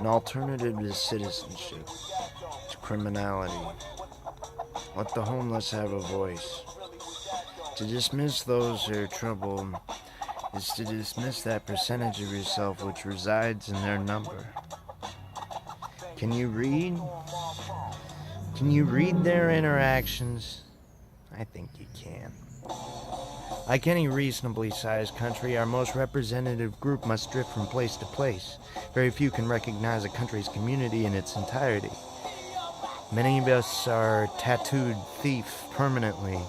an alternative to citizenship, to criminality. Let the homeless have a voice. To dismiss those who are troubled is to dismiss that percentage of yourself which resides in their number. Can you read? Can you read their interactions? I think you can. Like any reasonably sized country, our most representative group must drift from place to place. Very few can recognize a country's community in its entirety. Many of us are tattooed thief permanently,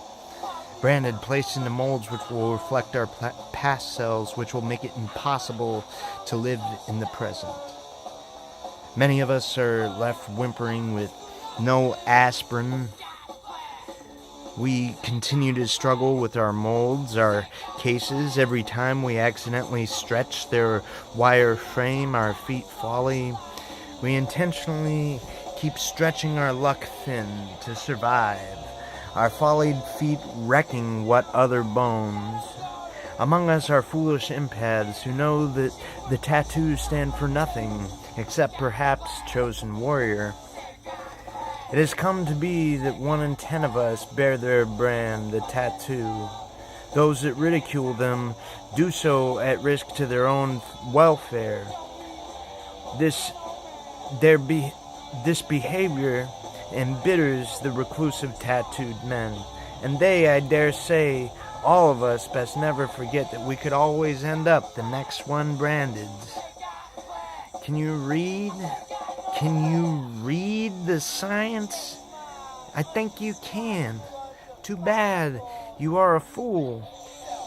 branded, placed into molds which will reflect our past selves, which will make it impossible to live in the present. Many of us are left whimpering with no aspirin. We continue to struggle with our molds, our cases. Every time we accidentally stretch their wire frame, our feet folly. We intentionally keep stretching our luck thin to survive, our follied feet wrecking what other bones. Among us are foolish empaths who know that the tattoos stand for nothing, except perhaps chosen warrior. It has come to be that 1 in 10 of us bear their brand, the tattoo. Those that ridicule them do so at risk to their own welfare. This behavior embitters the reclusive tattooed men, and they, I dare say, all of us best never forget that we could always end up the next one branded. Can you read? Can you read the science? I think you can. Too bad you are a fool.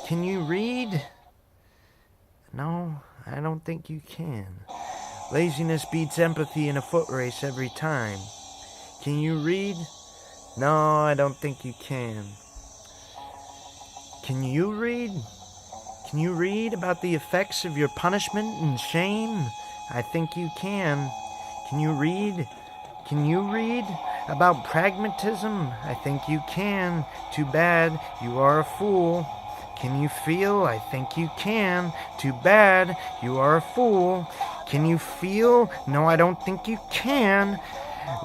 Can you read? No, I don't think you can. Laziness beats empathy in a foot race every time. Can you read? No, I don't think you can. Can you read? Can you read about the effects of your punishment and shame? I think you can. Can you read? Can you read about pragmatism? I think you can. Too bad you are a fool. Can you feel? I think you can. Too bad you are a fool. Can you feel? No, I don't think you can.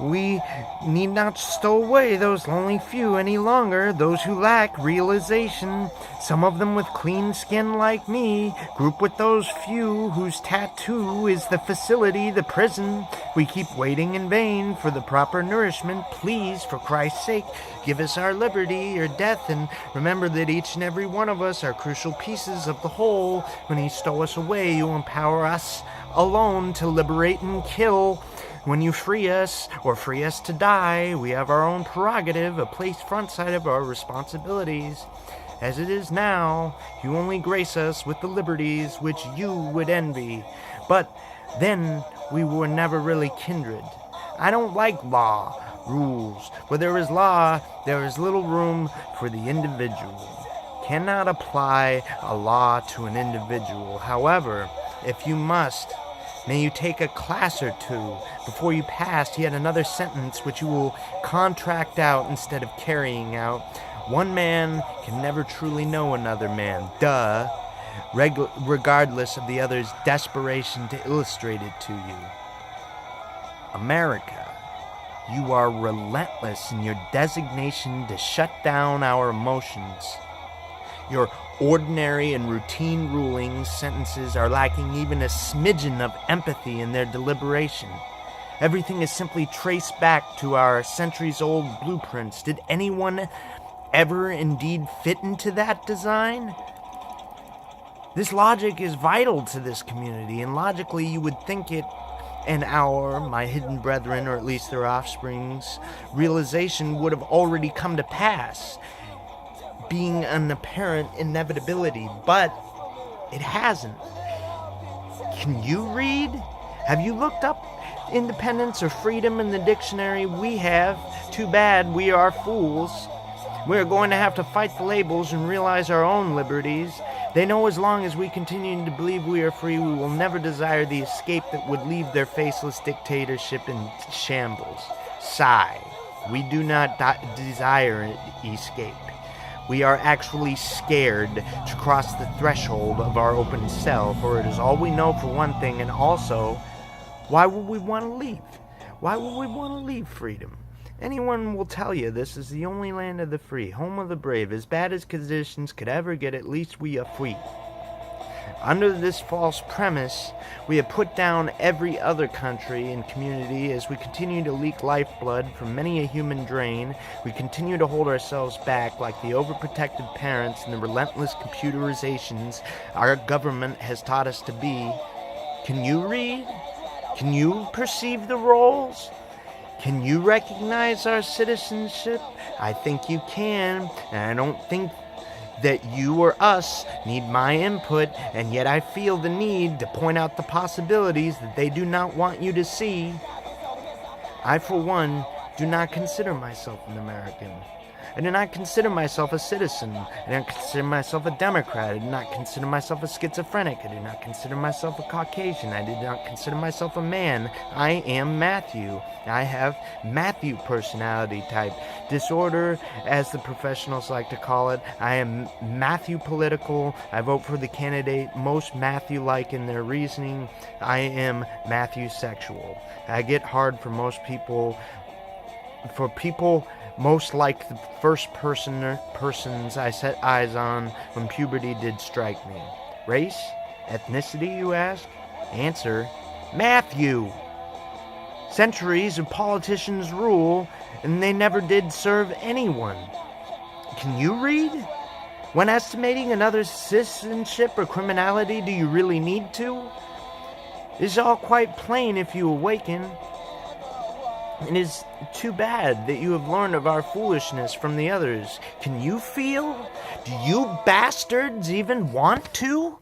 We need not stow away those lonely few any longer, those who lack realization. Some of them with clean skin like me group with those few whose tattoo is the facility, the prison. We keep waiting in vain for the proper nourishment. Please, for Christ's sake, give us our liberty or death, and remember that each and every one of us are crucial pieces of the whole. When you stow us away, you empower us alone to liberate and kill. When you free us, or free us to die, we have our own prerogative, a place frontside of our responsibilities. As it is now, you only grace us with the liberties which you would envy. But then we were never really kindred. I don't like law, rules. Where there is law, there is little room for the individual. Cannot apply a law to an individual. However, if you must, may you take a class or two before you pass yet another sentence which you will contract out instead of carrying out. One man can never truly know another man, regardless of the other's desperation to illustrate it to you. America, you are relentless in your designation to shut down our emotions. Your ordinary and routine rulings, sentences are lacking even a smidgen of empathy in their deliberation. Everything is simply traced back to our centuries-old blueprints. Did anyone ever indeed fit into that design? This logic is vital to this community, and logically you would think it and our, my hidden brethren, or at least their offspring's, realization would have already come to pass, being an apparent inevitability, but it hasn't. Can you read? Have you looked up independence or freedom in the dictionary? We have. Too bad we are fools. We're going to have to fight the labels and realize our own liberties. They know as long as we continue to believe we are free, we will never desire the escape that would leave their faceless dictatorship in shambles. Sigh. We do not desire escape. We are actually scared to cross the threshold of our open cell, for it is all we know for one thing, and also Why would we want to leave? Why would we want to leave freedom? Anyone will tell you this is the only land of the free, home of the brave. As bad as conditions could ever get, at least we are free. Under this false premise, we have put down every other country and community as we continue to leak lifeblood from many a human drain. We continue to hold ourselves back like the overprotective parents and the relentless computerizations our government has taught us to be. Can you read? Can you perceive the roles? Can you recognize our citizenship? I think you can, and I don't think that you or us need my input, and yet I feel the need to point out the possibilities that they do not want you to see. I, for one, do not consider myself an American. I do not consider myself a citizen. I do not consider myself a Democrat. I do not consider myself a schizophrenic. I do not consider myself a Caucasian. I do not consider myself a man. I am Matthew. I have Matthew personality type disorder, as the professionals like to call it. I am Matthew political. I vote for the candidate most Matthew-like in their reasoning. I am Matthew sexual. I get hard for most people. For people most like the first persons I set eyes on when puberty did strike me. Race? Ethnicity, you ask? Answer, Matthew. Centuries of politicians rule, and they never did serve anyone. Can you read? When estimating another's citizenship or criminality, do you really need to? It is all quite plain if you awaken. It is too bad that you have learned of our foolishness from the others. Can you feel? Do you bastards even want to?